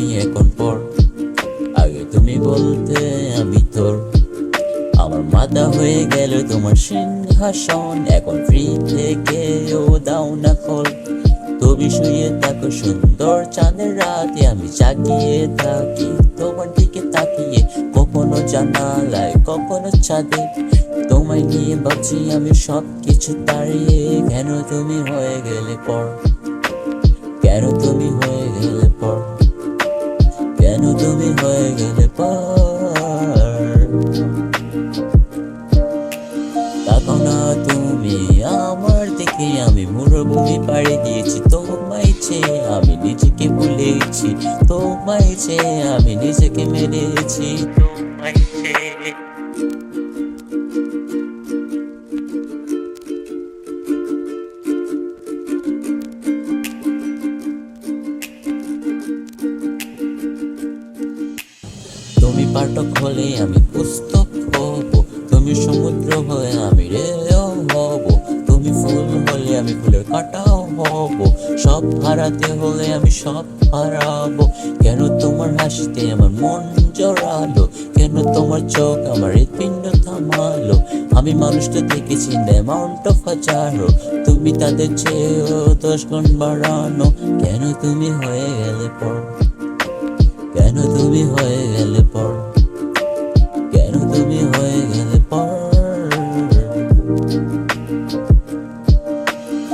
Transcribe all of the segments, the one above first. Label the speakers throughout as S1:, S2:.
S1: আমি এখন পর। আগে তুমি বলতে আমি তোর, আমার মাথা হয়ে গেল তোমার সিংহাসন। এখন ফ্রি থেকে ও দাও না খোল। তুমি শুয়ে থাকো সুন্দর চাঁদের রাতে, আমি জাগিয়ে থাকি তোমার দিকে তাকিয়ে। কখনো জানালায় কখনো ছাদে, তোমায় নিয়ে ভাবছি আমি সব কিছু তাড়িয়ে। কেন তুমি হয়ে গেলে পর, কেন তুমি হয়ে গেলে পর, কেন তুমি হয়ে গেলে পর। তাকাও না তুমি আমার দিকে, আমি মরুভূমি পাড়ি দিয়েছি তোমায় চেয়ে। আমি নিজেকে ভুলেছি তোমায় চেয়ে, আমি নিজেকে মেরেছি তোমায় চেয়ে। তুমি পাঠক হলে আমি পুস্তক হব, তুমি সমুদ্র হয়ে আমি রেও হব। তুমি ফুল হলে আমি ফুলের কাঁটাও হব, সব হারাতে হলে আমি সব হারাবো। কেন তোমার হাসিতে আমার মন জড়ালো, কেন তোমার চোখ আমার হৃৎপিণ্ড থামালো। আমি মানুষটা দেখেছি অ্যামাউন্ট অফ হাজারো, তুমি তাদের চেয়েও 10 গুণ বাড়ানো। কেন তুমি হয়ে গেলে পর, কেন তুমি হয়ে গেলে পর, কেন তুমি হয়ে গেলে পর।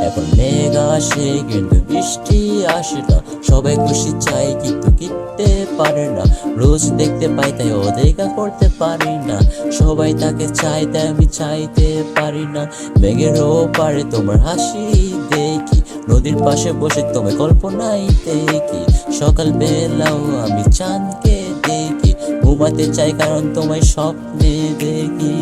S1: এখন মেঘ আসে কিন্তু বৃষ্টি আসে না, সবাই খুশি চাই কিন্তু কিনতে পারে না। রোজ দেখতে পাই তাই অধিকার করতে পারি না, সবাই তাকে চাই তাই আমি চাইতে পারি না। মেঘেরও পারে তোমার হাসি দেখি, নদীর পাশে বসে তোমায় কল্পনাই দেখি। সকাল বেলাও আমি চাঁদকে দেখি, ঘুমাতে চাই কারণ তোমায় স্বপ্নে দেখি।